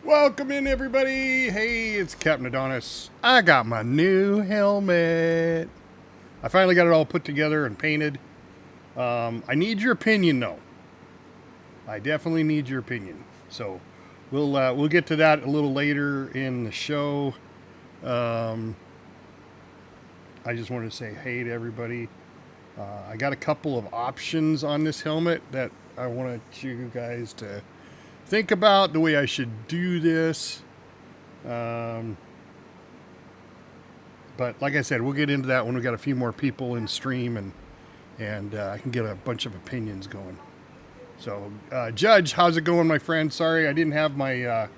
Welcome in, everybody. Hey, it's Captain Adonis. I got my new helmet. I finally got it all put together and painted. I need your opinion, though. I definitely need your opinion. So we'll get to that a little later in the show. I just wanted to say hey to everybody. I got a couple of options on this helmet that I wanted you guys to think about the way I should do this. But like I said, we'll get into that when we got a few more people in stream and I can get a bunch of opinions going. So, Judge, how's it going, my friend? Sorry, I didn't have my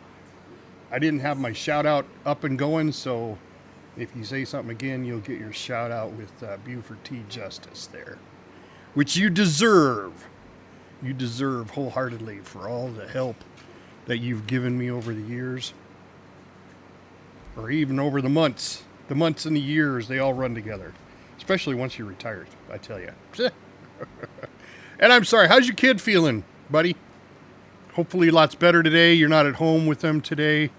shout out up and going. So, if you say something again, you'll get your shout out with Buford T. Justice there, which you deserve. You deserve wholeheartedly for all the help that you've given me over the years, or even over the months. The months and the years, they all run together, especially once you're retired, I tell you. And I'm sorry, how's your kid feeling, buddy? Hopefully lots better today. You're not at home with them today.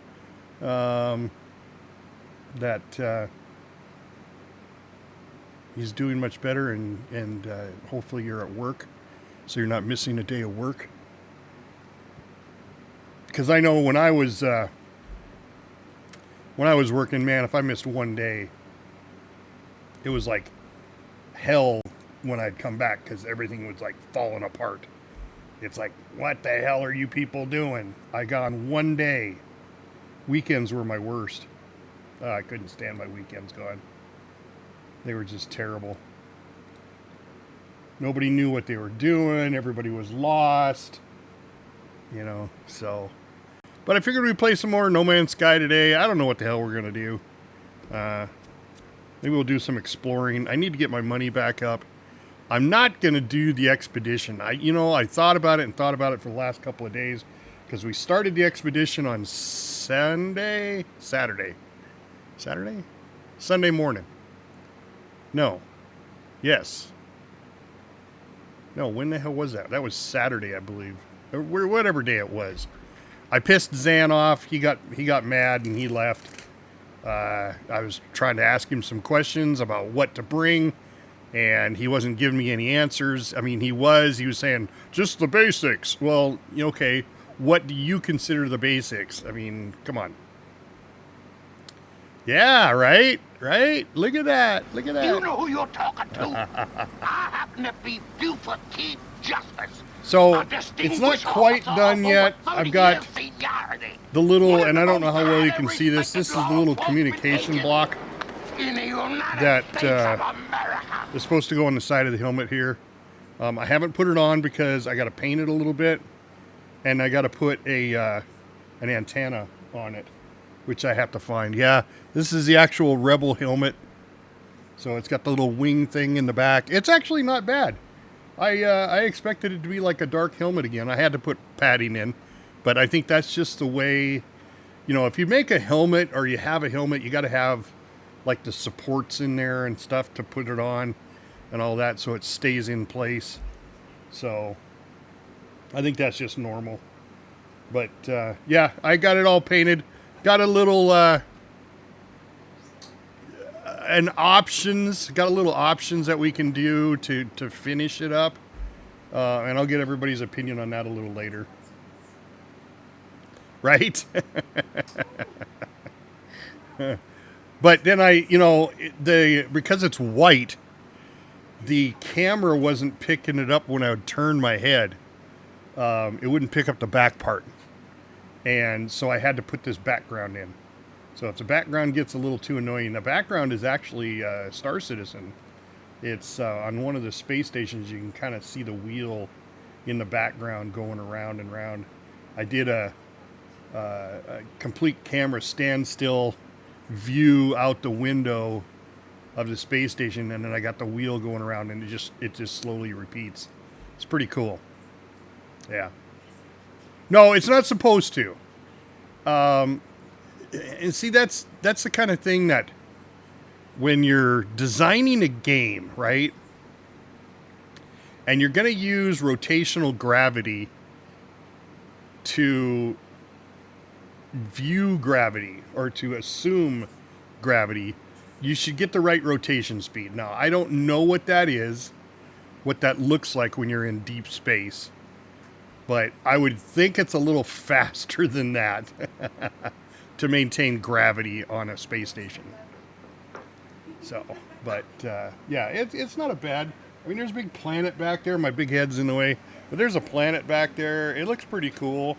He's doing much better, and hopefully you're at work, so you're not missing a day of work. Because I know when I was working, man, if I missed one day, it was like hell when I'd come back because everything was like falling apart. It's like, what the hell are you people doing? I got on one day. Weekends were my worst. I couldn't stand my weekends gone. They were just terrible. Nobody knew what they were doing. Everybody was lost. So. But I figured we'd play some more No Man's Sky today. I don't know what the hell we're going to do. Maybe we'll do some exploring. I need to get my money back up. I'm not going to do the expedition. I thought about it for the last couple of days because we started the expedition on Sunday morning. No. Yes. No, when the hell was that? That was Saturday, I believe. Or whatever day it was. I pissed Zan off. He got mad and he left. I was trying to ask him some questions about what to bring, and he wasn't giving me any answers. I mean, he was saying just the basics. Well, okay, what do you consider the basics? I mean, come on. Yeah, right. Look at that. Do you know who you're talking to? I happen to be Buford T. Justice. So, it's not quite done yet. I've got the little, and I don't know how well you can see this. This is the little communication block that is supposed to go on the side of the helmet here. I haven't put it on because I got to paint it a little bit, and I got to put an antenna on it, which I have to find. Yeah, this is the actual Rebel helmet. So it's got the little wing thing in the back. It's actually not bad. I expected it to be like a dark helmet again. I had to put padding in, but I think that's just the way, if you make a helmet or you have a helmet, you got to have like the supports in there and stuff to put it on and all that so it stays in place. So I think that's just normal. But yeah, I got it all painted. Got a little got a little options that we can do to finish it up, and I'll get everybody's opinion on that a little later. Right? But then because it's white, the camera wasn't picking it up when I would turn my head. It wouldn't pick up the back part, and so I had to put this background in. So if the background gets a little too annoying, the background is actually Star Citizen. It's on one of the space stations. You can kind of see the wheel in the background going around and around. I did a complete camera standstill view out the window of the space station, and then I got the wheel going around, and it just slowly repeats. It's pretty cool. Yeah. No, it's not supposed to. And see, that's the kind of thing that when you're designing a game, right? And you're going to use rotational gravity to view gravity or to assume gravity, you should get the right rotation speed. Now, I don't know what that is, what that looks like when you're in deep space, but I would think it's a little faster than that to maintain gravity on a space station. So, but yeah, it's not a bad. I mean, there's a big planet back there. My big head's in the way, but there's a planet back there. It looks pretty cool.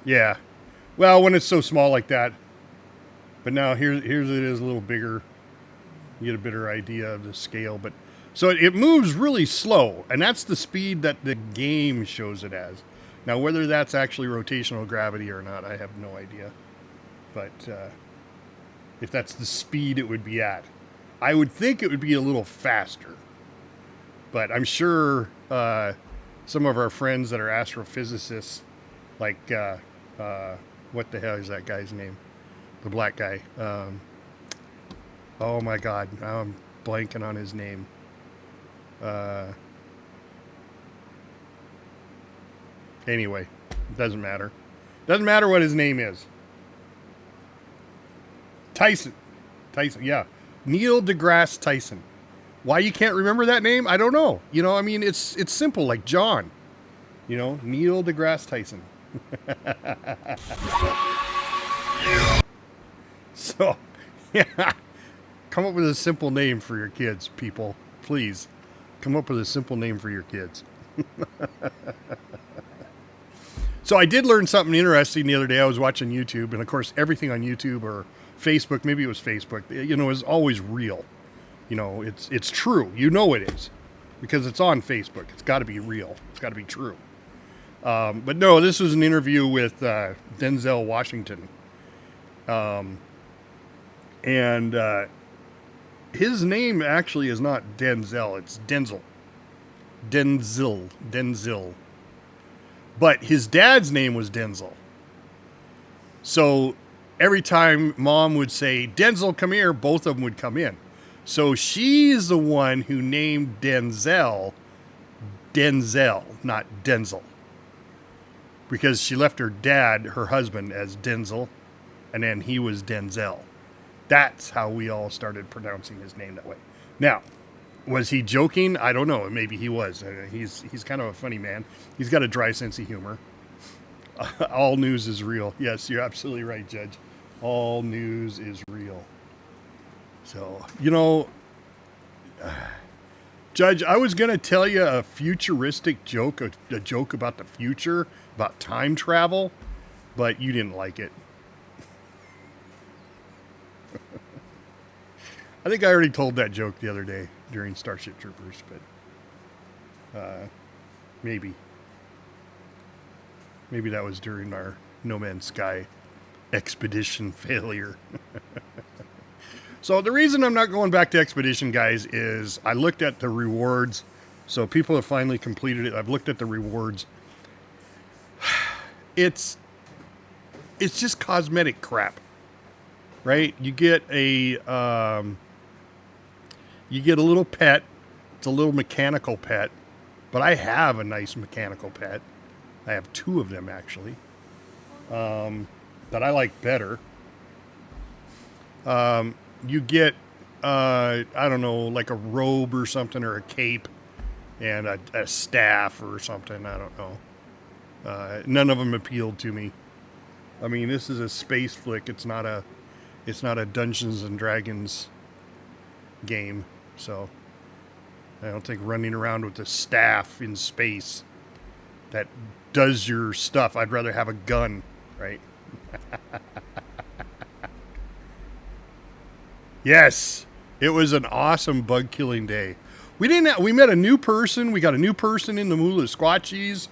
Yeah. Well, when it's so small like that. But now here's it is a little bigger. You get a better idea of the scale. But so it moves really slow, and that's the speed that the game shows it as. Now, whether that's actually rotational gravity or not, I have no idea. But if that's the speed it would be at, I would think it would be a little faster. But I'm sure some of our friends that are astrophysicists, like what the hell is that guy's name? The black guy. Oh my God, now I'm blanking on his name. Anyway, it doesn't matter. Doesn't matter what his name is. Tyson, yeah. Neil deGrasse Tyson. Why you can't remember that name? I don't know. You know, I mean, it's simple, like John. You know, Neil deGrasse Tyson. So, yeah. Come up with a simple name for your kids, people. Please. Come up with a simple name for your kids. So I did learn something interesting the other day. I was watching YouTube, and of course, everything on YouTube or Facebook, maybe it was Facebook, you know, is always real. You know, it's true. You know it is. Because it's on Facebook. It's got to be real. It's got to be true. But no, this was an interview with Denzel Washington. And his name actually is not Denzel. It's Denzel. Denzel. But his dad's name was Denzel. So every time Mom would say, Denzel, come here, both of them would come in. So she's the one who named Denzel, not Denzel. Because she left her dad, her husband, as Denzel, and then he was Denzel. That's how we all started pronouncing his name that way. Now, was he joking? I don't know. Maybe he was. He's kind of a funny man. He's got a dry sense of humor. All news is real. Yes, you're absolutely right, Judge. All news is real. So, you know, Judge, I was going to tell you a futuristic joke, a joke about the future, about time travel, but you didn't like it. I think I already told that joke the other day during Starship Troopers, but maybe that was during our No Man's Sky expedition failure. So the reason I'm not going back to expedition, guys, is I looked at the rewards. So people have finally completed it. I've looked at the rewards. It's just cosmetic crap, right? You get a little pet. It's a little mechanical pet, but I have a nice mechanical pet. I have two of them actually, that I like better. You get, I don't know, like a robe or something, or a cape, and a staff or something. I don't know. None of them appealed to me. I mean, this is a space flick. It's not a Dungeons and Dragons game. So I don't think running around with a staff in space that does your stuff. I'd rather have a gun, right? Yes, it was an awesome bug killing day. We met a new person. We got a new person in the Moolah Squatchies.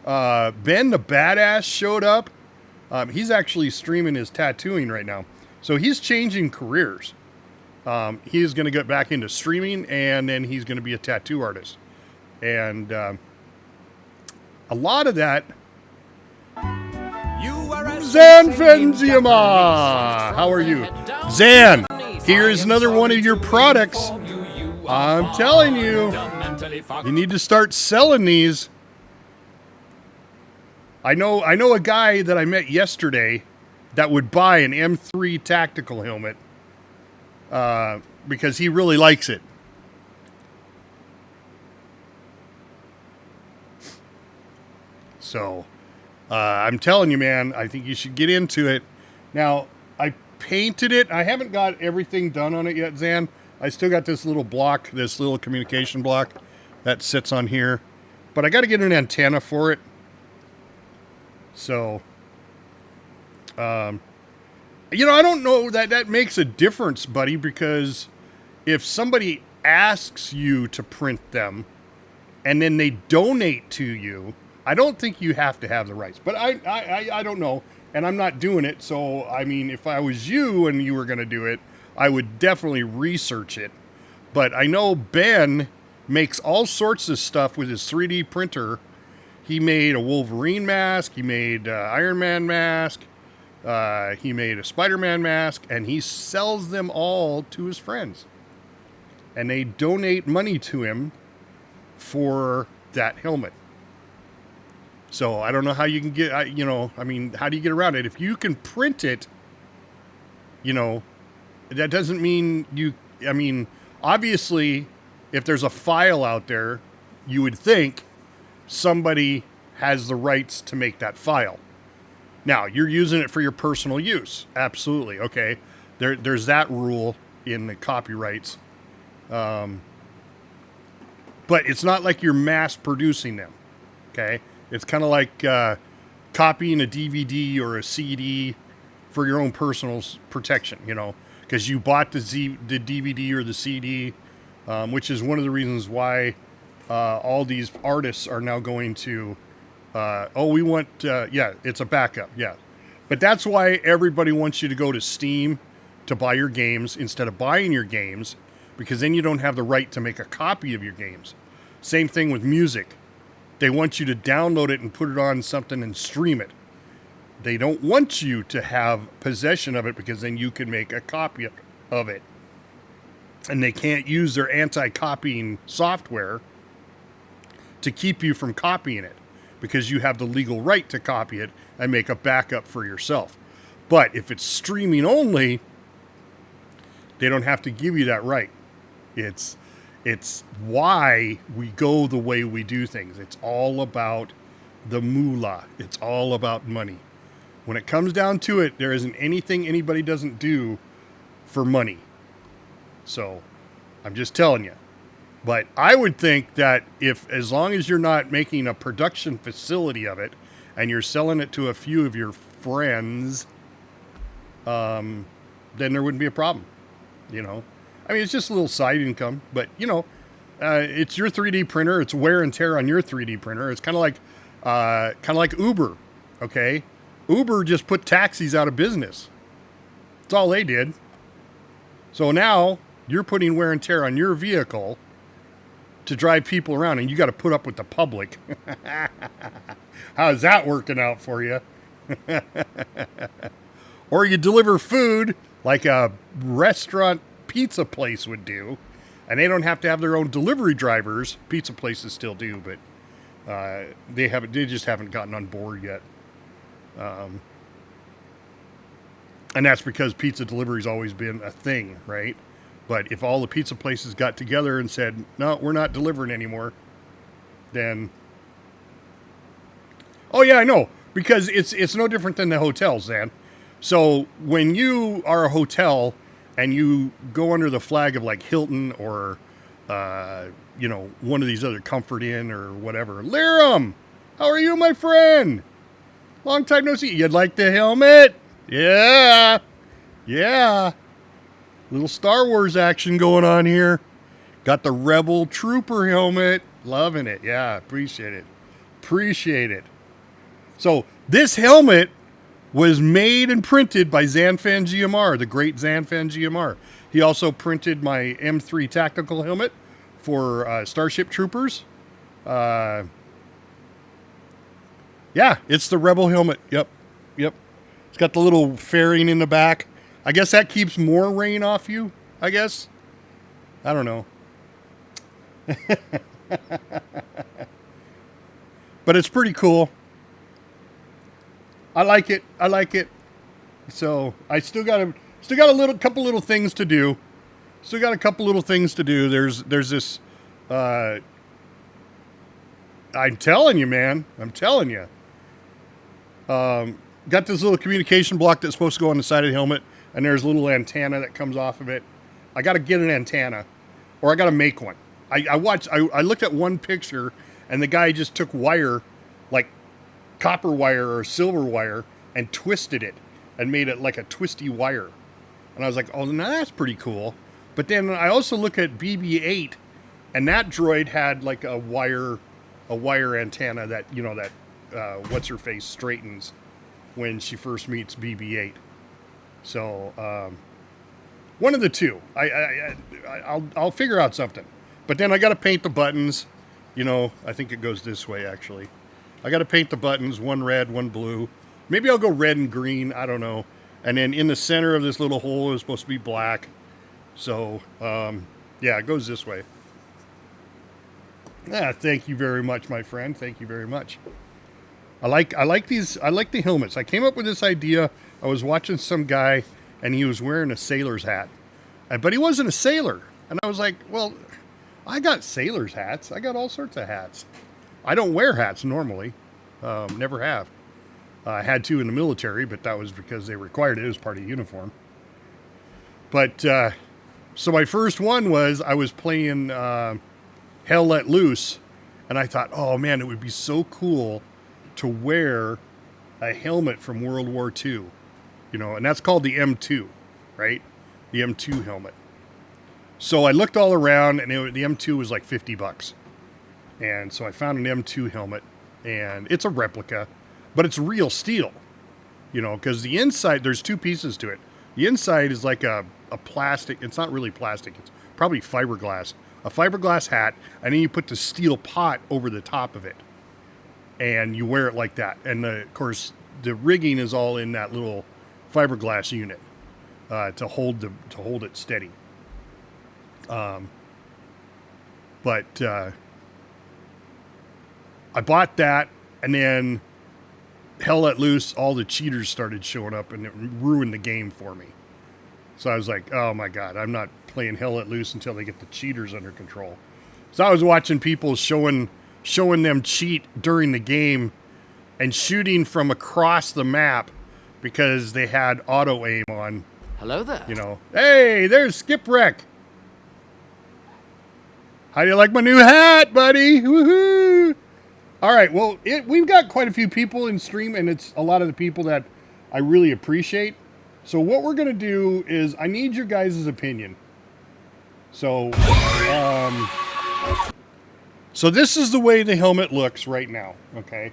Ben the Badass showed up. He's actually streaming his tattooing right now. So he's changing careers. He's going to get back into streaming, and then he's going to be a tattoo artist. And a lot of that... Zan Fenziama! How are you? Zan, here's another one of your products. I'm telling you, you need to start selling these. I know a guy that I met yesterday that would buy an M3 tactical helmet because he really likes it. So, I'm telling you, man, I think you should get into it. Now, I painted it. I haven't got everything done on it yet, Zan. I still got this little block, this little communication block that sits on here. But I got to get an antenna for it. So, I don't know that makes a difference, buddy, because if somebody asks you to print them and then they donate to you, I don't think you have to have the rights. But I don't know, and I'm not doing it. So, I mean, if I was you and you were going to do it, I would definitely research it. But I know Ben makes all sorts of stuff with his 3D printer. He made a Wolverine mask. He made Iron Man mask. He made a Spider-Man mask. And he sells them all to his friends. And they donate money to him for that helmet. So I don't know how you can get, how do you get around it? If you can print it, that doesn't mean obviously, if there's a file out there, you would think somebody has the rights to make that file. Now, you're using it for your personal use. Absolutely. Okay. There's that rule in the copyrights. But it's not like you're mass producing them. Okay. It's kind of like copying a DVD or a CD for your own personal protection, because you bought the DVD or the CD, which is one of the reasons why all these artists are now going to, it's a backup, yeah. But that's why everybody wants you to go to Steam to buy your games instead of buying your games, because then you don't have the right to make a copy of your games. Same thing with music. They want you to download it and put it on something and stream it. They don't want you to have possession of it because then you can make a copy of it. And they can't use their anti-copying software to keep you from copying it because you have the legal right to copy it and make a backup for yourself. But if it's streaming only, they don't have to give you that right. It's why we go the way we do things. It's all about the moolah. It's all about money. When it comes down to it, there isn't anything anybody doesn't do for money. So, I'm just telling you. But I would think that as long as you're not making a production facility of it, and you're selling it to a few of your friends, then there wouldn't be a problem, it's just a little side income, but it's your 3D printer. It's wear and tear on your 3D printer. It's kind of like Uber. Okay. Uber just put taxis out of business. That's all they did. So now you're putting wear and tear on your vehicle to drive people around, and you got to put up with the public. How's that working out for you? Or you deliver food like a restaurant pizza place would do, and they don't have to have their own delivery drivers. Pizza places still do, but they just haven't gotten on board yet. And that's because pizza delivery's always been a thing, right? But if all the pizza places got together and said, no, we're not delivering anymore, then, oh yeah, I know, because it's no different than the hotels, Dan. So when you are a hotel and you go under the flag of like Hilton or, one of these other Comfort Inn or whatever, Lirum, how are you, my friend? Long time no see. You'd like the helmet? Yeah. Yeah. Little Star Wars action going on here. Got the Rebel Trooper helmet. Loving it. Yeah, appreciate it. Appreciate it. So this helmet was made and printed by Zanfan GMR, the great Zanfan GMR. He also printed my M3 tactical helmet for Starship Troopers. Yeah, it's the Rebel helmet. Yep. It's got the little fairing in the back. I guess that keeps more rain off you, I guess. I don't know. But it's pretty cool. I like it. I like it. So I still got a couple little things to do. Still got a couple little things to do. There's this. I'm telling you, man. I'm telling you. Got this little communication block that's supposed to go on the side of the helmet, and there's a little antenna that comes off of it. I got to get an antenna, or I got to make one. I looked at one picture, and the guy just took wire, like copper wire or silver wire, and twisted it and made it like a twisty wire. And I was like, oh, now that's pretty cool. But then I also look at BB-8, and that droid had like a wire antenna that, you know, that what's her face straightens when she first meets BB-8. So one of the two. I'll figure out something. But then I got to paint the buttons. You know, I think it goes this way actually. I got to paint the buttons, one red, one blue. Maybe I'll go red and green. I don't know. And then in the center of this little hole is supposed to be black. So yeah, it goes this way. Yeah, thank you very much, my friend. Thank you very much. I like the helmets. I came up with this idea. I was watching some guy, and he was wearing a sailor's hat, but he wasn't a sailor. And I was like, well, I got sailor's hats. I got all sorts of hats. I don't wear hats normally. Never have. I had to in the military, but that was because they required it as part of the uniform. But so my first one was I was playing Hell Let Loose, and I thought, oh man, it would be so cool to wear a helmet from World War II, you know, and that's called the M2, right? The M2 helmet. So I looked all around, and the M2 was like $50. And so I found an M2 helmet, and it's a replica, but it's real steel, you know, because the inside, there's two pieces to it. The inside is like a plastic, it's not really plastic, it's probably fiberglass, a fiberglass hat, and then you put the steel pot over the top of it, and you wear it like that. And of course, the rigging is all in that little fiberglass unit to hold it steady. But I bought that, and then Hell Let Loose, all the cheaters started showing up, and it ruined the game for me. So I was like, oh my God, I'm not playing Hell Let Loose until they get the cheaters under control. So I was watching people showing them cheat during the game and shooting from across the map because they had auto aim on. Hello there. You know, hey, there's Skipwreck. How do you like my new hat, buddy? Woohoo! All right, well, we've got quite a few people in stream, and it's a lot of the people that I really appreciate. So what we're going to do is I need your guys' opinion. So, so this is the way the helmet looks right now, okay?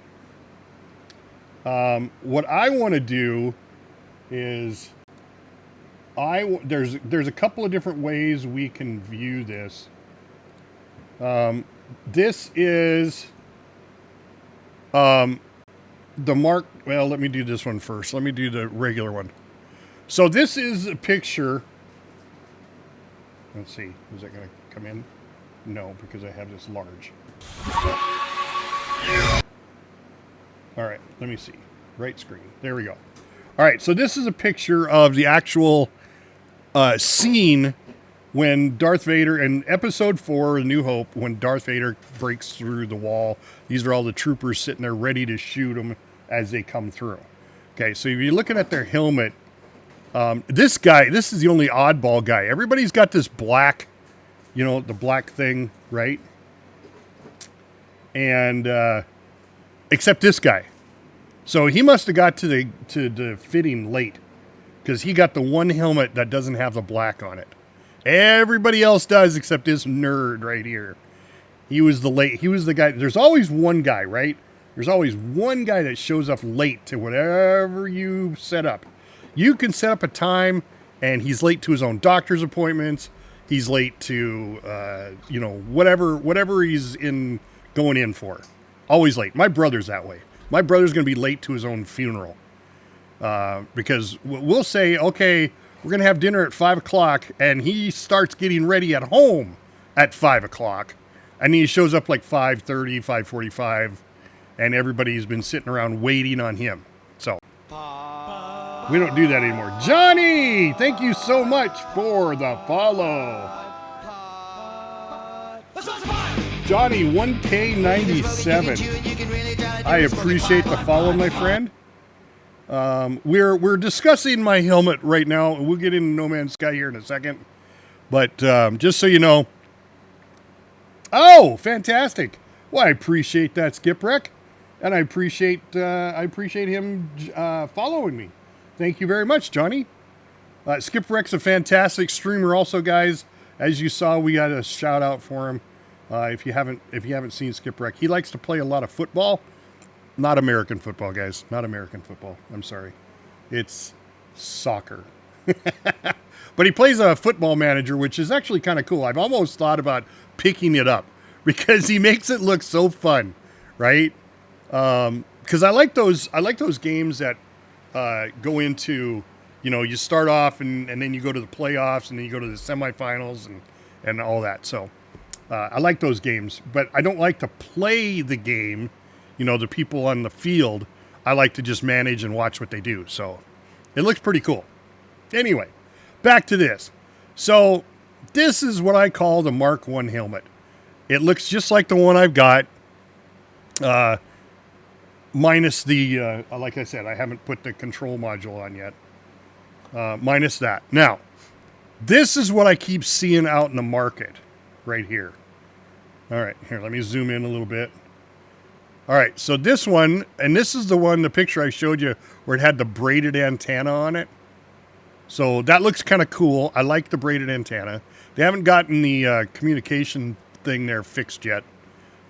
What I want to do is there's a couple of different ways we can view this. This is the mark. Well, let me do this one first. Let me do the regular one. So this is a picture. Let's see. Is that going to come in? No, because I have this large. All right. Let me see. Right screen. There we go. All right. So this is a picture of the actual scene when Darth Vader, in Episode 4, A New Hope, when Darth Vader breaks through the wall. These are all the troopers sitting there ready to shoot them as they come through. Okay, so if you're looking at their helmet, this is the only oddball guy. Everybody's got this black, you know, the black thing, right? And except this guy. So he must have got to the fitting late, because he got the one helmet that doesn't have the black on it. Everybody else does except this nerd right here. He was the guy. There's always one guy, right? There's always one guy that shows up late to whatever you set up. You can set up a time, and he's late to his own doctor's appointments. He's late to, you know, whatever he's going in for. Always late. My brother's that way. My brother's going to be late to his own funeral. Because we'll say, okay, we're going to have dinner at 5 o'clock, and he starts getting ready at home at 5 o'clock. And he shows up like 5:30, 5:45, and everybody's been sitting around waiting on him. So we don't do that anymore. Johnny, thank you so much for the follow. Johnny 1K97. I appreciate the follow, my friend. We're discussing my helmet right now. We'll get into No Man's Sky here in a second. But just so you know. Oh, fantastic! Well, I appreciate that, Skipwreck, and I appreciate him following me. Thank you very much, Johnny. Skipwreck's a fantastic streamer, also, guys. As you saw, we got a shout out for him. If you haven't seen Skipwreck, he likes to play a lot of football. Not American football, guys. Not American football. I'm sorry. It's soccer. But he plays a football manager, which is actually kind of cool. I've almost thought about picking it up because he makes it look so fun, right? Because I like those games that go into, you start off and then you go to the playoffs and then you go to the semifinals and all that. So I like those games, but I don't like to play the game. The people on the field, I like to just manage and watch what they do. So it looks pretty cool. Anyway, back to this. So this is what I call the Mark I helmet. It looks just like the one I've got, minus the, like I said, I haven't put the control module on yet, minus that. Now, this is what I keep seeing out in the market right here. All right, here, let me zoom in a little bit. All right, so this one, and this is the picture I showed you where it had the braided antenna on it. So that looks kind of cool. I like the braided antenna. They haven't gotten the communication thing there fixed yet.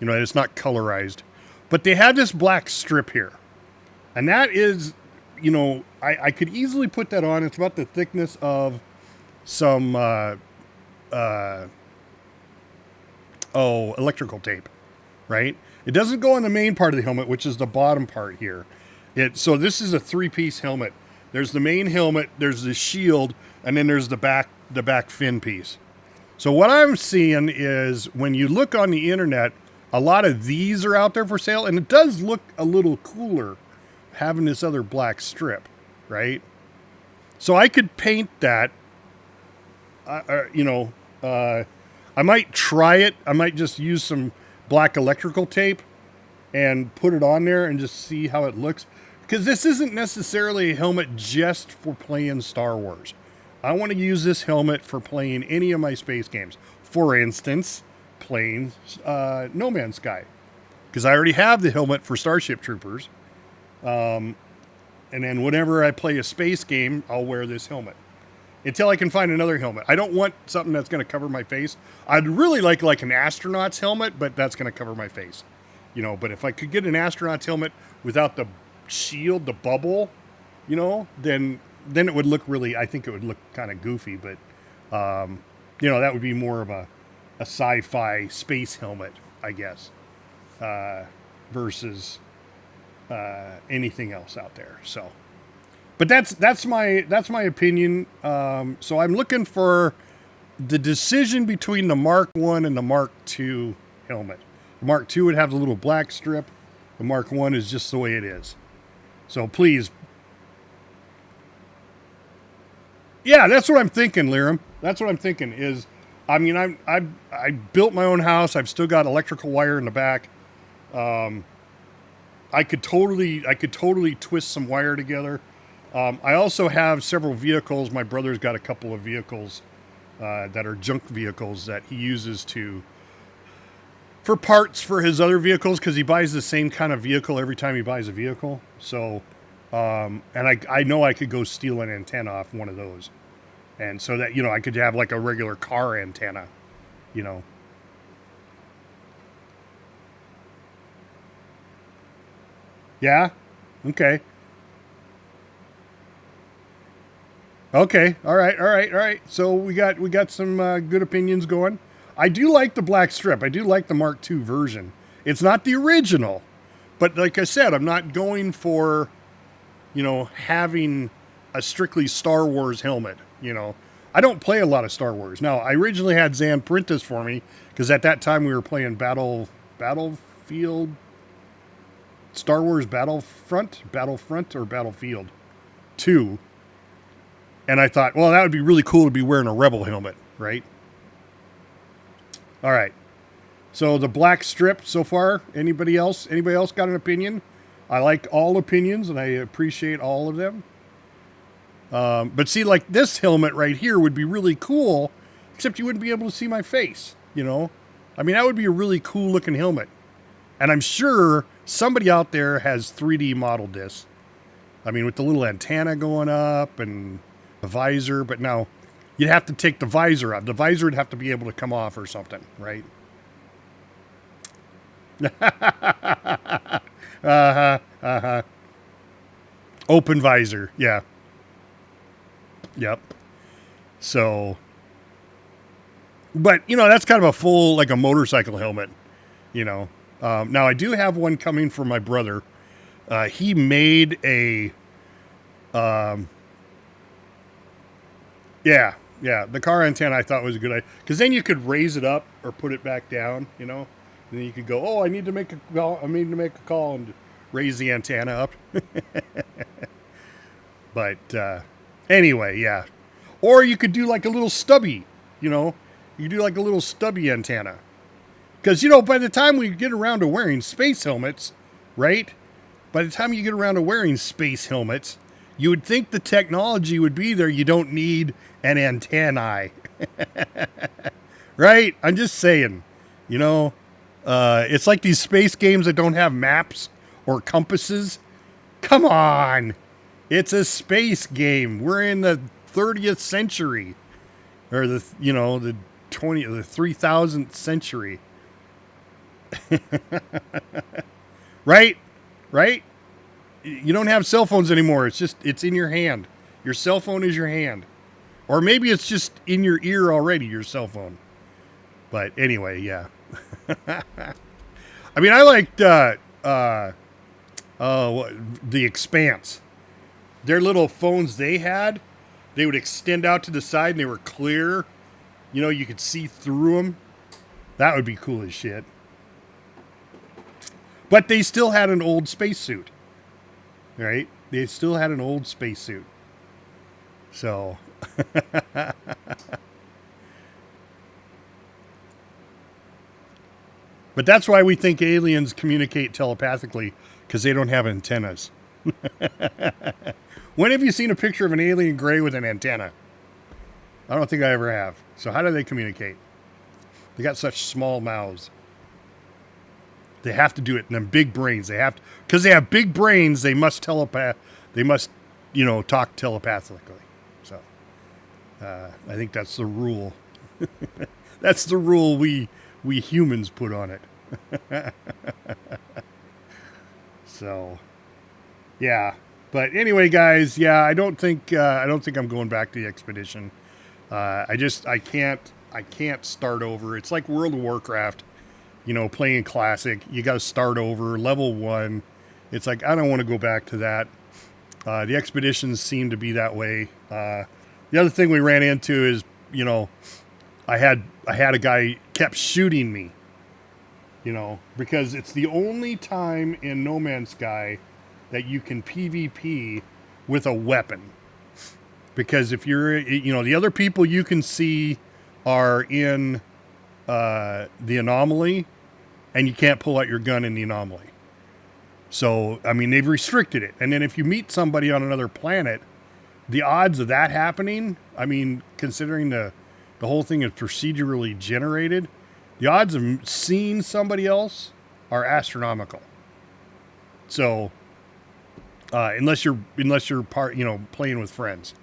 It's not colorized. But they have this black strip here. And that is, I could easily put that on. It's about the thickness of some, electrical tape, right? It doesn't go on the main part of the helmet, which is the bottom part here. So this is a 3-piece helmet. There's the main helmet, there's the shield, and then there's the back fin piece. So what I'm seeing is when you look on the internet, a lot of these are out there for sale, and it does look a little cooler having this other black strip, right? So I could paint that, I might try it. I might just use some black electrical tape and put it on there and just see how it looks. Because this isn't necessarily a helmet just for playing Star Wars. I want to use this helmet for playing any of my space games. For instance, playing No Man's Sky. Because I already have the helmet for Starship Troopers. And then whenever I play a space game, I'll wear this helmet. Until I can find another helmet. I don't want something that's going to cover my face. I'd really like an astronaut's helmet, but that's going to cover my face. But if I could get an astronaut's helmet without the shield, the bubble, then it would look I think it would look kind of goofy, but, that would be more of a sci-fi space helmet, I guess, versus anything else out there. So, but that's my opinion. So I'm looking for the decision between the Mark I and the Mark II helmet. The Mark II would have the little black strip. The Mark I is just the way it is. So please. Yeah, that's what I'm thinking, Liram. That's what I'm thinking is, I built my own house. I've still got electrical wire in the back. I could totally twist some wire together. I also have several vehicles. My brother's got a couple of vehicles that are junk vehicles that he uses for parts for his other vehicles, because he buys the same kind of vehicle every time he buys a vehicle. So, and I know I could go steal an antenna off one of those. And so that, I could have like a regular car antenna, Yeah? Okay. Okay. All right. So we got some good opinions going. I do like the black strip. I do like the Mark II version. It's not the original, but like I said, I'm not going for, having a strictly Star Wars helmet. I don't play a lot of Star Wars. Now, I originally had Zan print this for me because at that time we were playing Battlefield, Star Wars Battlefront or Battlefield 2. And I thought, well, that would be really cool to be wearing a Rebel helmet, right? All right. So the black strip so far, anybody else got an opinion? I like all opinions and I appreciate all of them. But see, like this helmet right here would be really cool, except you wouldn't be able to see my face, you know? I mean, that would be a really cool looking helmet. And I'm sure somebody out there has 3D modeled this. I mean, with the little antenna going up and the visor, but now you'd have to take the visor off. The visor would have to be able to come off or something, right? Open visor, yeah. Yep. So, but, you know, that's kind of a full, like a motorcycle helmet, you know. Now, I do have one coming from my brother. He made a, the car antenna I thought was a good idea. Because then you could raise it up or put it back down, you know. And then you could go, oh, I need to make a call and raise the antenna up. But, anyway, yeah. Or you could do like a little stubby, you know. You do like a little stubby antenna. Because, you know, by the time we get around to wearing space helmets, right? By the time you get around to wearing space helmets, you would think the technology would be there. You don't need an antennae. Right? I'm just saying, you know, it's like these space games that don't have maps or compasses. Come on. It's a space game. We're in the 30th century or the 3000th century. Right? You don't have cell phones anymore. It's in your hand. Your cell phone is your hand. Or maybe it's just in your ear already, your cell phone. But anyway, yeah. I mean, I liked The Expanse. Their little phones they had, they would extend out to the side and they were clear. You know, you could see through them. That would be cool as shit. But they still had an old spacesuit. Right? They still had an old spacesuit. So. But that's why we think aliens communicate telepathically, because they don't have antennas. When have you seen a picture of an alien gray with an antenna? I don't think I ever have. So how do they communicate? They got such small mouths. They have to do it in them big brains. They have to, because they have big brains. They must talk telepathically. So I think that's the rule. That's the rule we humans put on it. So, yeah. But anyway, guys, yeah, I don't think I'm going back to the expedition. I can't start over. It's like World of Warcraft, you know, playing classic. You got to start over, level 1. It's like, I don't want to go back to that. The expeditions seem to be that way. The other thing we ran into is, you know, I had a guy kept shooting me, you know, because it's the only time in No Man's Sky that you can PvP with a weapon. Because if you're, you know, the other people you can see are in the anomaly, and you can't pull out your gun in the anomaly. So, I mean, they've restricted it. And then if you meet somebody on another planet, the odds of that happening, I mean, considering the whole thing is procedurally generated, the odds of seeing somebody else are astronomical. So, unless you're playing with friends.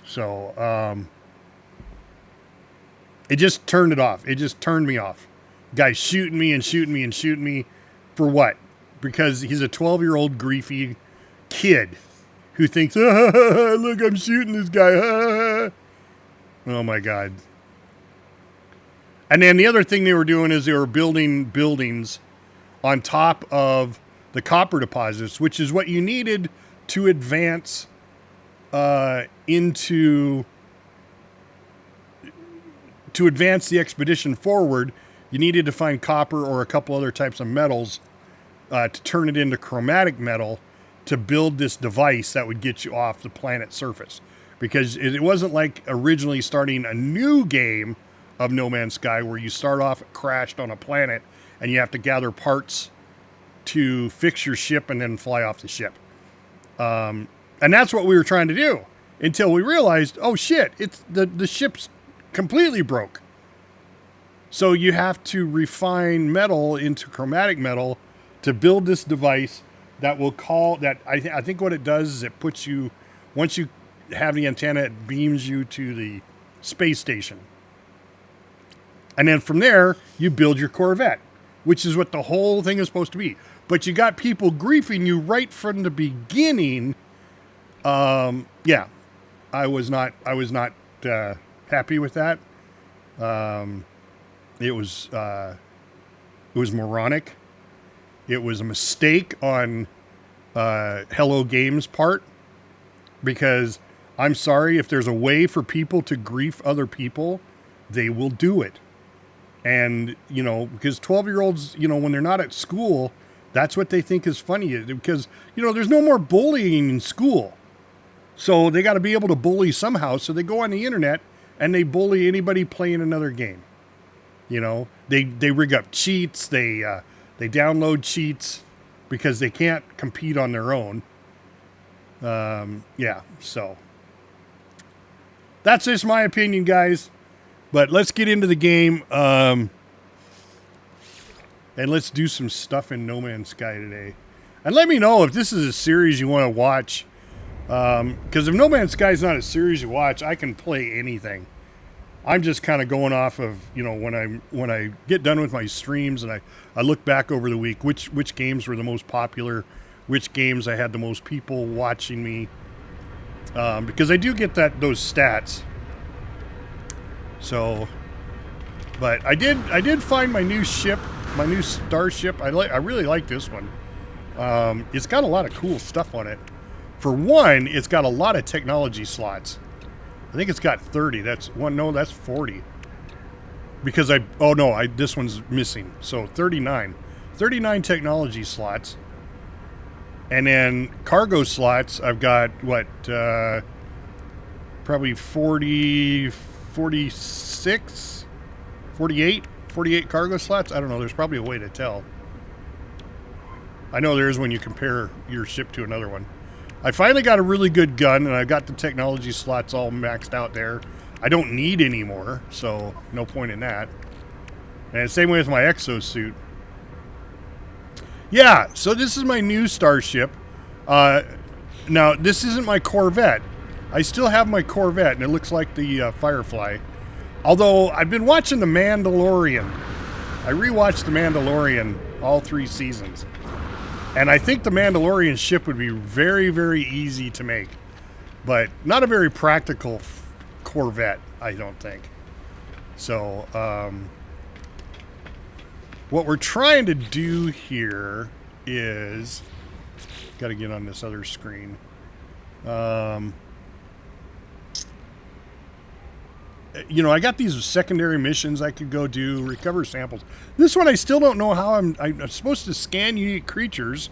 So, it just turned it off. It just turned me off. Guy's shooting me for what? Because he's a 12-year-old griefy kid who thinks, look, I'm shooting this guy. Oh my God. And then the other thing they were doing is they were building buildings on top of the copper deposits, which is what you needed to advance into to advance the expedition forward, you needed to find copper or a couple other types of metals to turn it into chromatic metal to build this device that would get you off the planet's surface. Because it wasn't like originally starting a new game of No Man's Sky where you start off crashed on a planet and you have to gather parts to fix your ship and then fly off the ship. And that's what we were trying to do until we realized, oh shit, it's the ship's completely broke. So you have to refine metal into chromatic metal to build this device that will call that. I think what it does is it puts you, once you have the antenna, it beams you to the space station. And then from there, you build your Corvette, which is what the whole thing is supposed to be. But you got people griefing you right from the beginning. Yeah, I was not happy with that. It was moronic. It was a mistake on Hello Games' part, because I'm sorry, if there's a way for people to grief other people, they will do it. And, you know, because 12-year-olds, you know, when they're not at school, that's what they think is funny. Because, you know, there's no more bullying in school. So they got to be able to bully somehow. So they go on the internet and they bully anybody playing another game. You know, they rig up cheats. They download cheats because they can't compete on their own. Yeah, so that's just my opinion, guys. But let's get into the game, and let's do some stuff in No Man's Sky today. And let me know if this is a series you want to watch. Because if No Man's Sky is not a series you watch, I can play anything. I'm just kind of going off of, you know, when I get done with my streams and I look back over the week, which games were the most popular, which games I had the most people watching me. Because I do get those stats. So, but I did find my new ship, my new starship. I really like this one. It's got a lot of cool stuff on it. For one, it's got a lot of technology slots. I think it's got 30. That's 40. Because this one's missing. So 39. 39 technology slots. And then cargo slots, I've got probably 40, 46, 48 cargo slots. I don't know. There's probably a way to tell. I know there is when you compare your ship to another one. I finally got a really good gun, and I got the technology slots all maxed out there. I don't need any more, so no point in that. And same way with my exosuit. Yeah, so this is my new starship. Now, this isn't my Corvette. I still have my Corvette, and it looks like the Firefly. Although, I've been watching The Mandalorian. I rewatched The Mandalorian all 3 seasons. And I think the Mandalorian ship would be very, very easy to make. But not a very practical Corvette, I don't think. So, what we're trying to do here is... Got to get on this other screen. You know, I got these secondary missions I could go do, recover samples. This one I still don't know how I'm supposed to scan unique creatures.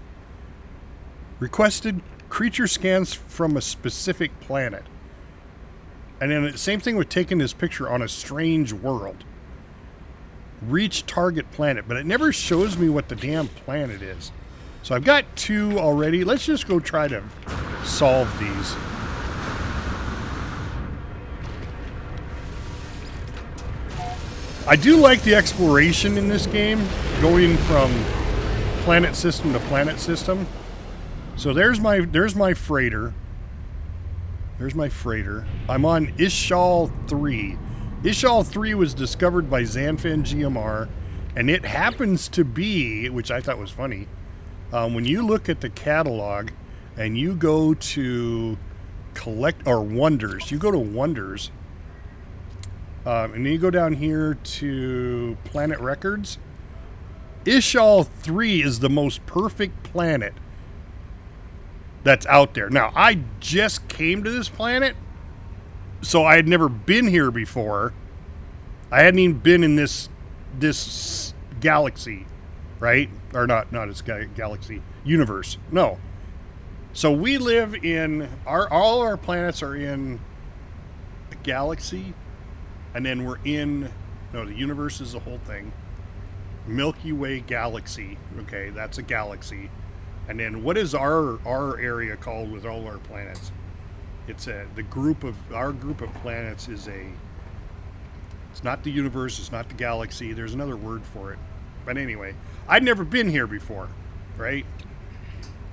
Requested creature scans from a specific planet. And then the same thing with taking this picture on a strange world. Reach target planet, but it never shows me what the damn planet is. So I've got 2 already. Let's just go try to solve these. I do like the exploration in this game, going from planet system to planet system. So there's my freighter. There's my freighter. I'm on Ishal 3. Ishal 3 was discovered by Zanfan GMR, and it happens to be, which I thought was funny, when you look at the catalog and you go to Wonders, you go to Wonders, and then you go down here to Planet Records. Ishal 3 is the most perfect planet that's out there. Now, I just came to this planet, so I had never been here before. I hadn't even been in this galaxy, right? Or not its galaxy, universe. No. So we live in all our planets are in a galaxy, and then we're in the universe is the whole thing. Milky Way galaxy. Okay, that's a galaxy. And then what is our area called with all our planets? It's our group of planets is it's not the universe, it's not the galaxy. There's another word for it. But anyway, I'd never been here before, right?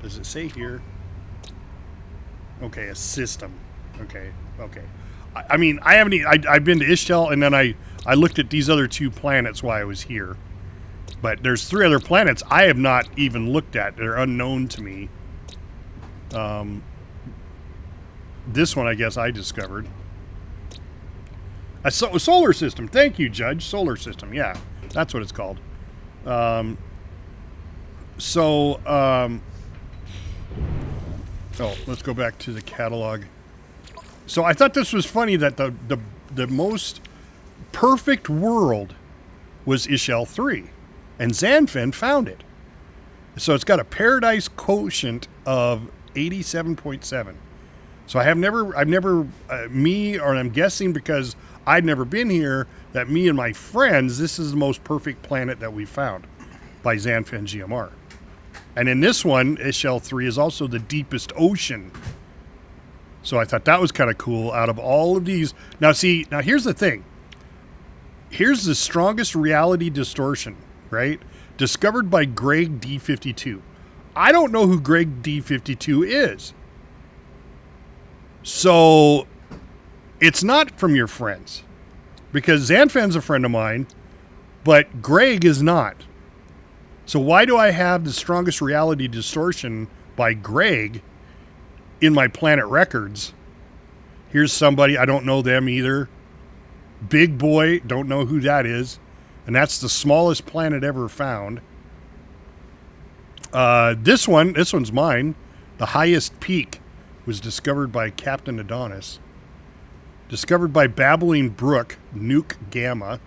Does it say here? Okay, a system. Okay. I mean, I haven't. I've been to Ishtel, and then I looked at these other 2 planets while I was here. But there's 3 other planets I have not even looked at. They're unknown to me. This one, I guess, I discovered. A solar system. Thank you, Judge. Solar system. Yeah, that's what it's called. Let's go back to the catalog. So I thought this was funny that the most perfect world was Ishel 3, and Xanfen found it. So it's got a paradise quotient of 87.7. So I'm guessing because I'd never been here, that me and my friends, this is the most perfect planet that we found by Xanfen GMR. And in this one, Ishel 3 is also the deepest ocean. So I thought that was kind of cool out of all of these. Now here's the thing. Here's the strongest reality distortion, right? Discovered by Greg D52. I don't know who Greg D52 is. So it's not from your friends. Because Xanfen's a friend of mine, but Greg is not. So why do I have the strongest reality distortion by Greg in my planet records? Here's somebody, I don't know them either. Big Boy, don't know who that is. And that's the smallest planet ever found. This one's mine. The highest peak was discovered by Captain Adonis. Discovered by Babbling Brook, Nuke Gamma.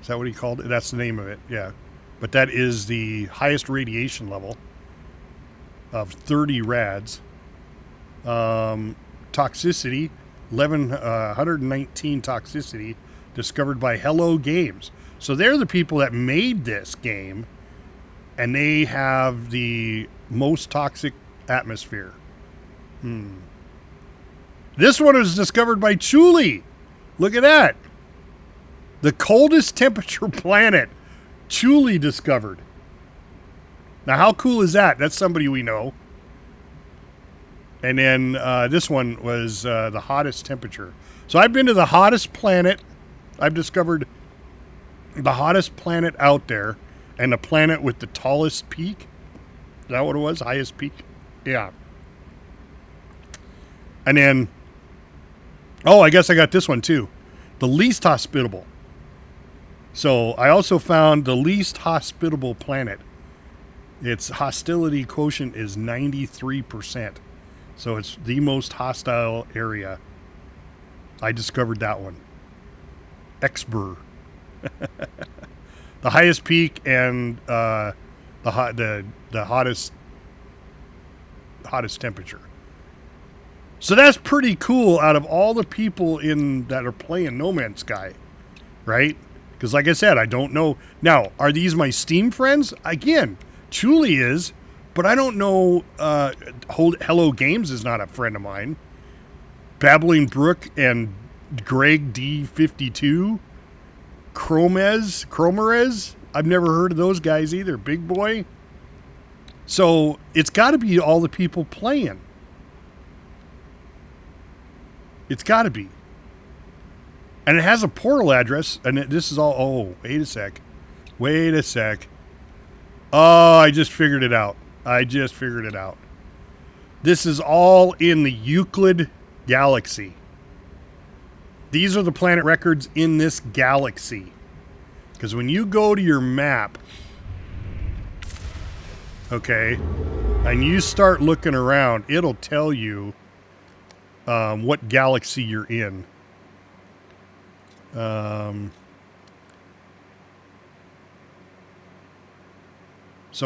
Is that what he called it? That's the name of it, yeah. But that is the highest radiation level of 30 rads. Toxicity, 119 toxicity, discovered by Hello Games. So they're the people that made this game, and they have the most toxic atmosphere. This one was discovered by Chuli. Look at that. The coldest temperature planet, Chuli discovered. Now, how cool is that? That's somebody we know. And then this one was the hottest temperature. So I've been to the hottest planet. I've discovered the hottest planet out there and the planet with the tallest peak. Is that what it was? Highest peak? Yeah. And then, I guess I got this one too. The least hospitable. So I also found the least hospitable planet. Its hostility quotient is 93%. So it's the most hostile area. I discovered that one. Exbur. The highest peak and the hottest temperature. So that's pretty cool out of all the people that are playing No Man's Sky, right? Because like I said, I don't know. Now, are these my Steam friends? Again, Chuli is, but I don't know. Hello Games is not a friend of mine. Babbling Brook and Greg D52. Cromerez. I've never heard of those guys either. Big Boy. So it's got to be all the people playing. It's got to be. And it has a portal address, and this is all... Oh, wait a sec. Oh, I just figured it out. This is all in the Euclid galaxy. These are the planet records in this galaxy. Because when you go to your map, okay, and you start looking around, it'll tell you what galaxy you're in. So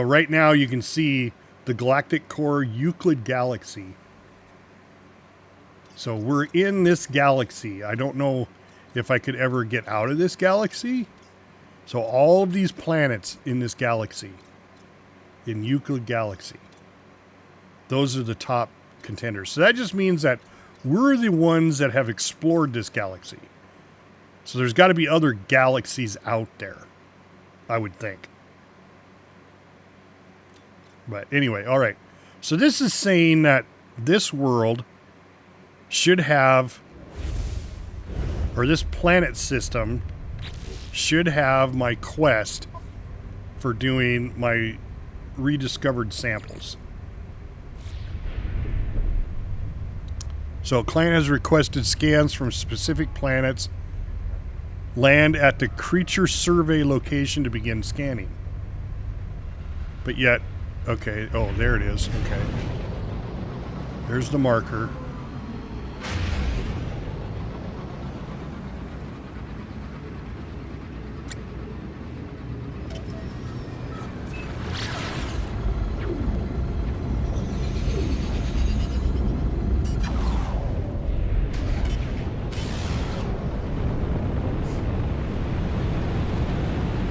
right now you can see the galactic core Euclid galaxy. So we're in this galaxy. I don't know if I could ever get out of this galaxy. So all of these planets in this galaxy, in Euclid galaxy, those are the top contenders. So that just means that we're the ones that have explored this galaxy. So there's got to be other galaxies out there, I would think. But anyway, all right. So this is saying that this world should have, or this planet system should have my quest for doing my rediscovered samples. So client has requested scans from specific planets. Land at the creature survey location to begin scanning. But yet, okay, oh, there it is. Okay. There's the marker.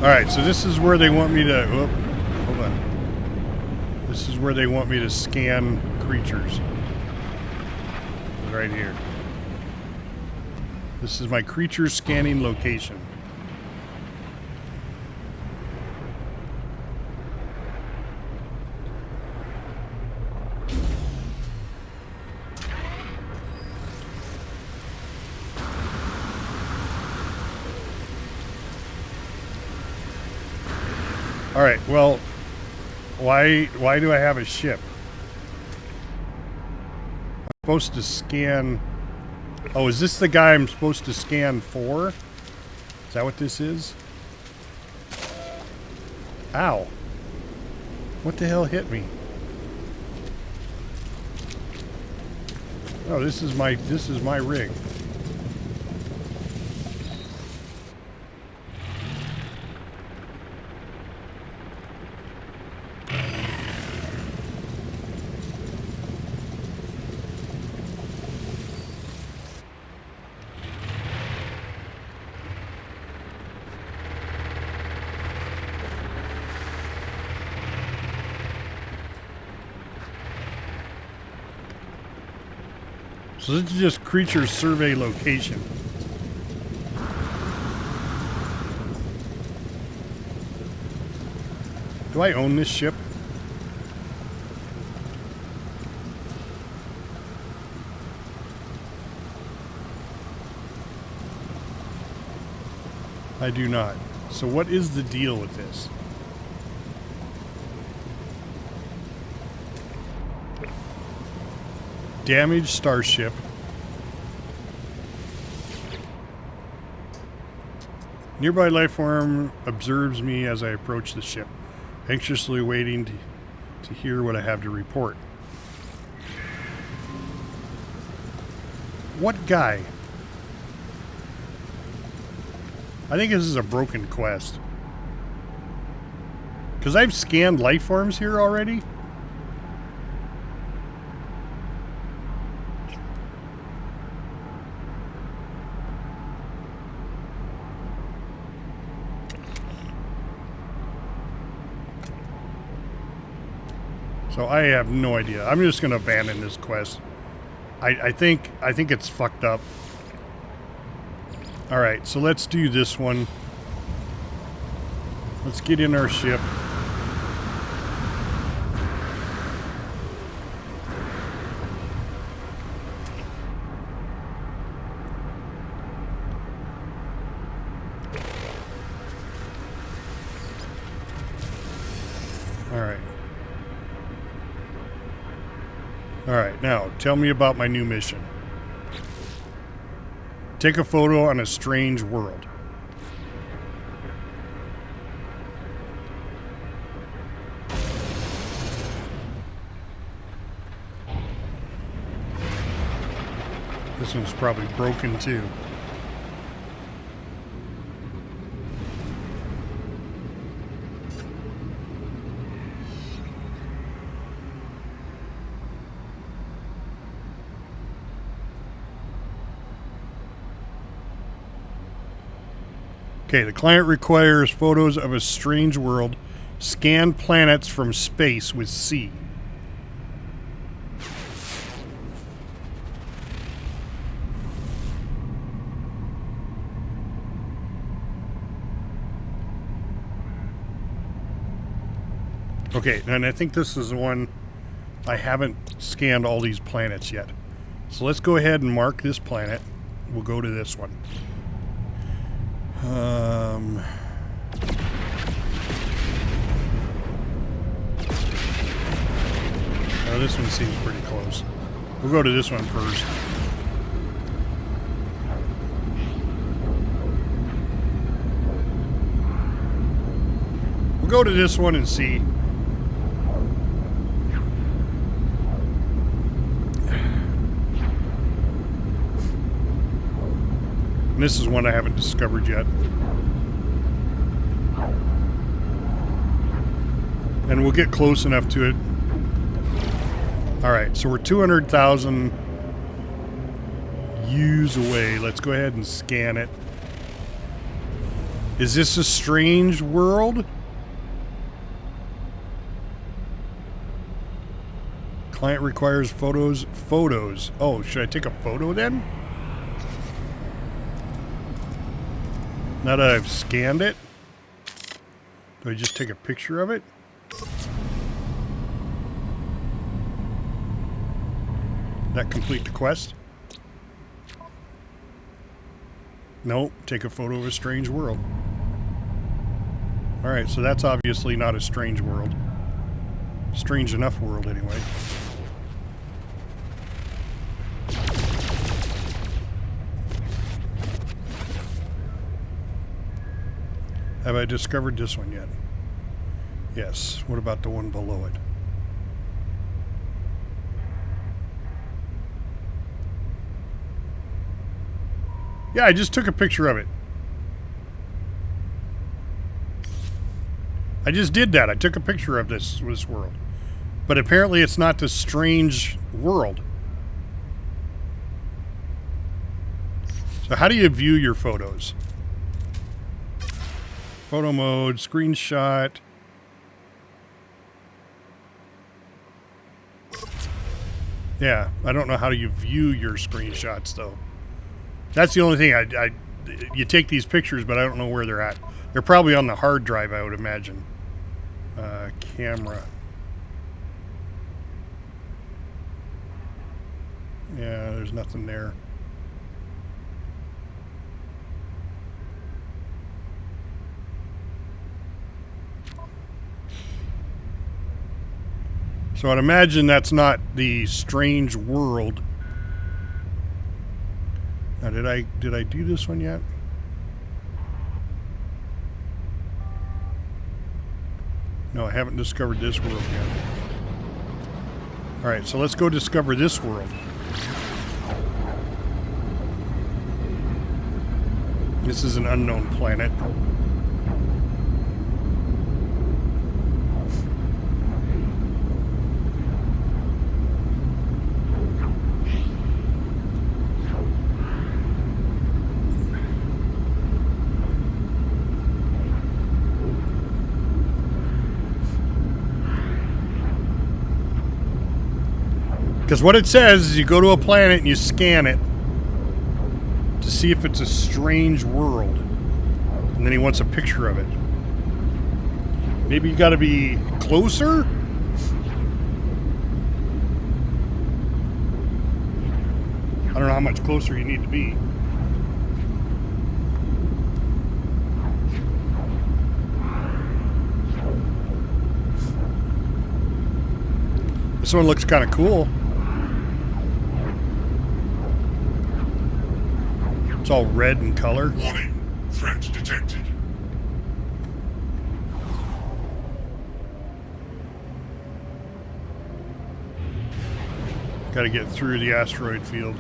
All right, so this is where they want me to, oh, hold on. This is where they want me to scan creatures. Right here. This is my creature scanning location. All right, well, why do I have a ship? I'm supposed to scan... Oh, is this the guy I'm supposed to scan for? Is that what this is? Ow. What the hell hit me? Oh, this is my rig. So this is just creature survey location. Do I own this ship? I do not. So what is the deal with this? Damaged starship. Nearby lifeform observes me as I approach the ship, anxiously waiting to hear what I have to report. What guy? I think this is a broken quest. Because I've scanned lifeforms here already. So I have no idea. I'm just going to abandon this quest. I think it's fucked up. All right, so let's do this one. Let's get in our ship. All right, now tell me about my new mission. Take a photo on a strange world. This one's probably broken too. Okay, the client requires photos of a strange world. Scan planets from space with C. Okay, and I think this is the one I haven't scanned all these planets yet. So let's go ahead and mark this planet. We'll go to this one. Oh, this one seems pretty close. We'll go to this one first. We'll go to this one and see. And this is one I haven't discovered yet. And we'll get close enough to it. Alright, so we're 200,000 U's away. Let's go ahead and scan it. Is this a strange world? Client requires photos. Photos. Oh, should I take a photo then? Now that I've scanned it, do I just take a picture of it? That complete the quest? Nope, take a photo of a strange world. Alright, so that's obviously not a strange world. Strange enough world, anyway. Have I discovered this one yet? Yes. What about the one below it? Yeah, I just took a picture of it. I just did that. I took a picture of this world. But apparently it's not the strange world. So how do you view your photos? Photo mode, screenshot. Yeah, I don't know how you view your screenshots though. That's the only thing. You take these pictures, but I don't know where they're at. They're probably on the hard drive, I would imagine. Camera. Yeah, there's nothing there. So I'd imagine that's not the strange world. Now, did I do this one yet? No, I haven't discovered this world yet. Alright, so let's go discover this world. This is an unknown planet. Because what it says is you go to a planet and you scan it to see if it's a strange world. And then he wants a picture of it. Maybe you gotta be closer? I don't know how much closer you need to be. This one looks kind of cool. It's all red in color. Warning, threat detected. Got to get through the asteroid field.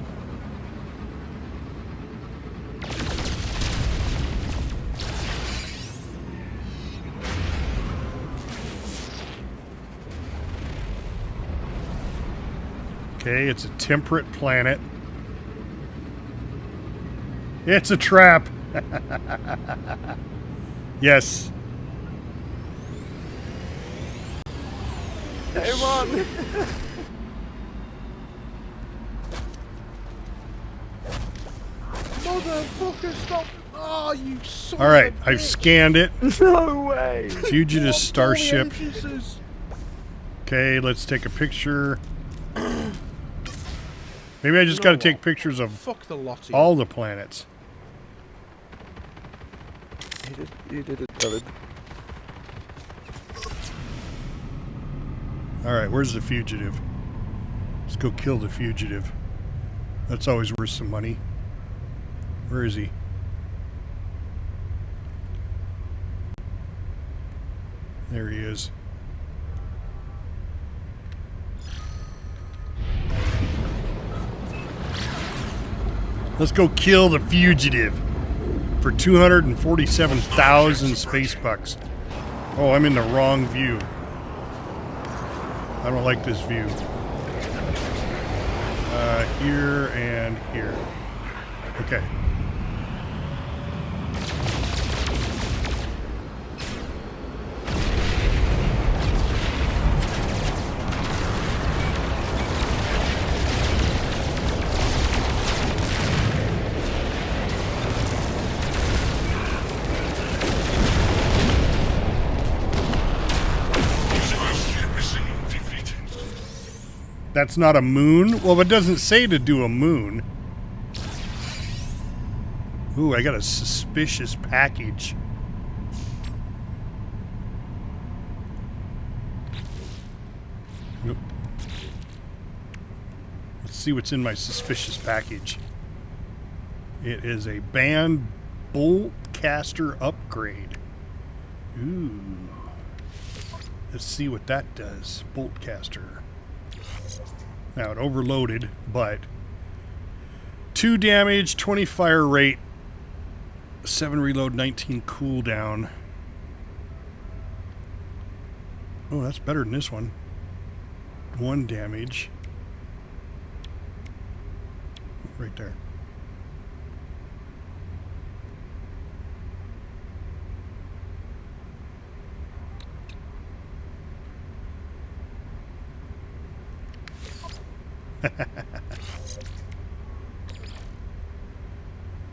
Okay, it's a temperate planet. It's a trap. Yes. Hey, man. Motherfucker, stop. Oh, you son All right, of a I've bitch. scanned it. No way. Fugitive Blocked all the Starship. entrances. Okay, let's take a picture. Maybe I just got to take pictures of Fuck the lot of you. all the planets. You did it, David. All right, where's the fugitive? Let's go kill the fugitive. That's always worth some money. Where is he? There he is. Let's go kill the fugitive for 247,000 space bucks. Oh, I'm in the wrong view. I don't like this view. Here and here. Okay. That's not a moon? Well, it doesn't say to do a moon. Ooh, I got a suspicious package. Nope. Let's see what's in my suspicious package. It is a band bolt caster upgrade. Ooh. Let's see what that does. Bolt caster. Now it overloaded, but 2 damage, 20 fire rate, 7 reload, 19 cooldown. Oh, that's better than this one. 1 damage. Right there.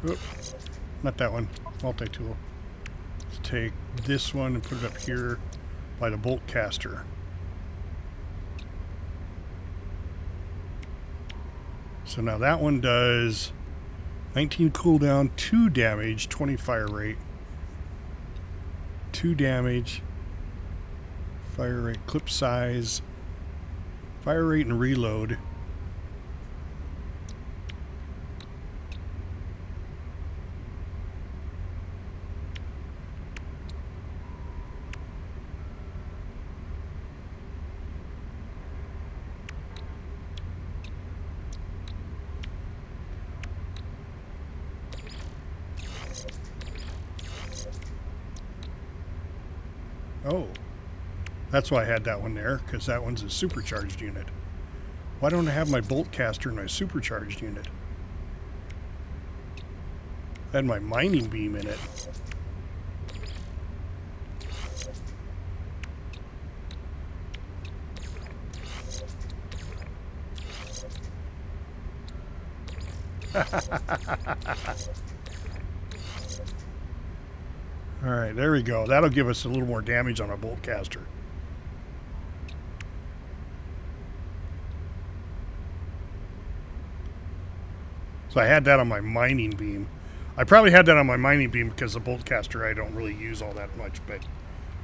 Oop, not that one. Multi-tool. Let's take this one and put it up here by the bolt caster. So now that one does 19 cooldown, 2 damage, 20 fire rate. 2 damage, fire rate, clip size, fire rate and reload. Oh, that's why I had that one there, because that one's a supercharged unit. Why don't I have my bolt caster in my supercharged unit? I had my mining beam in it. All right, there we go. That'll give us a little more damage on our bolt caster. So I had that on my mining beam. I probably had that on my mining beam because the bolt caster I don't really use all that much, but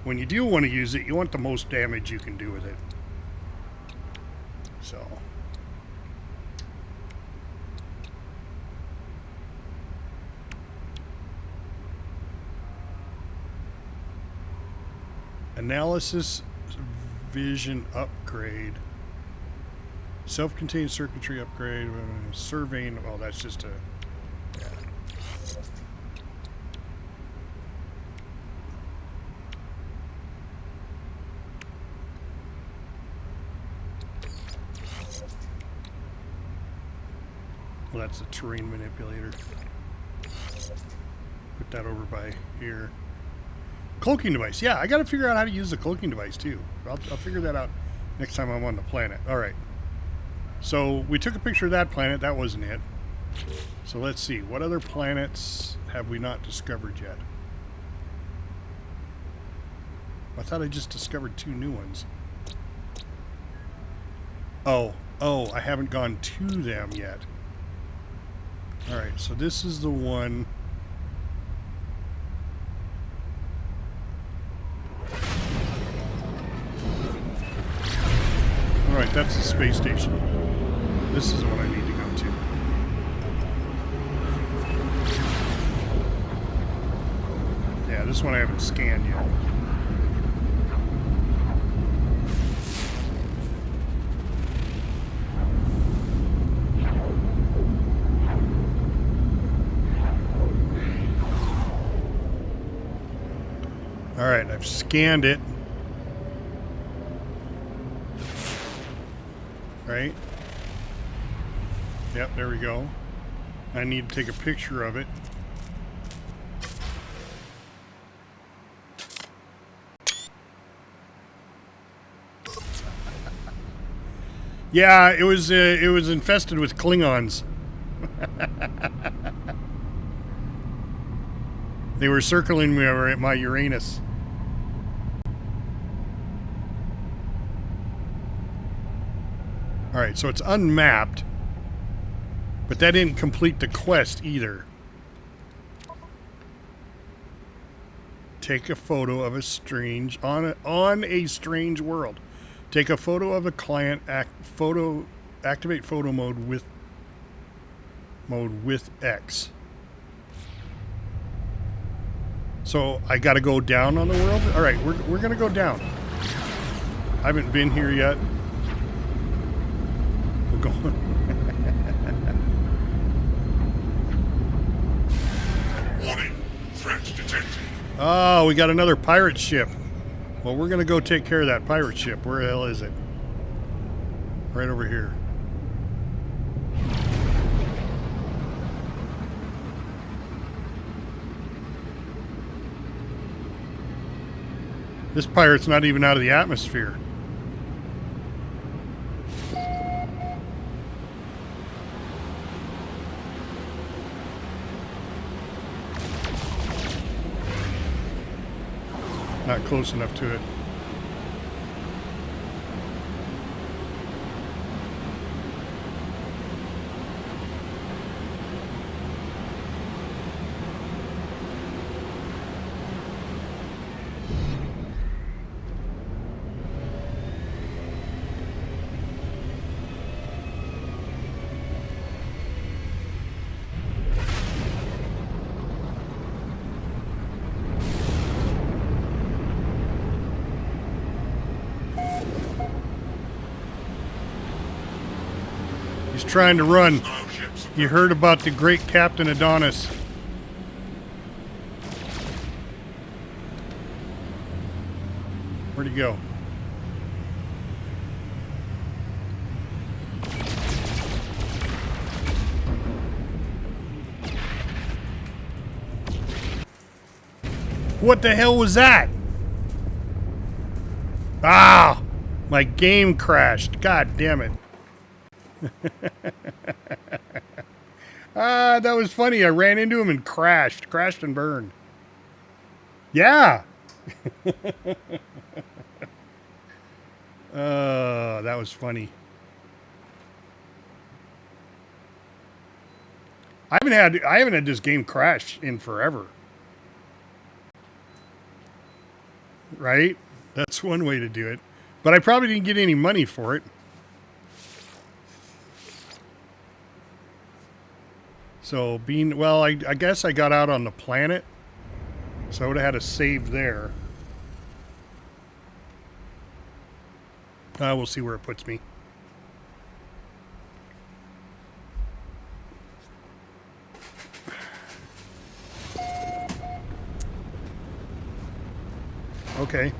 when you do want to use it, you want the most damage you can do with it. So... Analysis vision upgrade. Self-contained circuitry upgrade. Surveying. Oh, that's just a... Yeah. Well, that's a terrain manipulator. that over by here. Cloaking device. Yeah, I got to figure out how to use the cloaking device too. I'll figure that out next time I'm on the planet. All right. So we took a picture of that planet. That wasn't it. So let's see. What other planets have we not discovered yet? I thought I just discovered 2 new ones. Oh, I haven't gone to them yet. All right, so this is the one. All right, that's the space station. This is the one I need to go to. Yeah, this one I haven't scanned yet. All right, I've scanned it. Right? Yep, there we go. I need to take a picture of it. Yeah, it was infested with Klingons. They were circling me over at my Uranus. Alright, so it's unmapped. But that didn't complete the quest either. Take a photo of a strange... On a strange world. Take a photo of a client. Activate photo mode with X. So I got to go down on the world? Alright, we're going to go down. I haven't been here yet. We're going. Warning. Threat detected. Oh, we got another pirate ship. Well, we're going to go take care of that pirate ship. Where the hell is it? Right over here. This pirate's not even out of the atmosphere. Not close enough to it. He's trying to run. You heard about the great Captain Adonis. Where'd he go? What the hell was that? Ah! My game crashed. God damn it. That was funny. I ran into him and crashed and burned. Yeah. That was funny. I haven't had this game crash in forever. Right? That's one way to do it. But I probably didn't get any money for it. So I guess I got out on the planet. So I would have had a save there. We'll see where it puts me. Okay.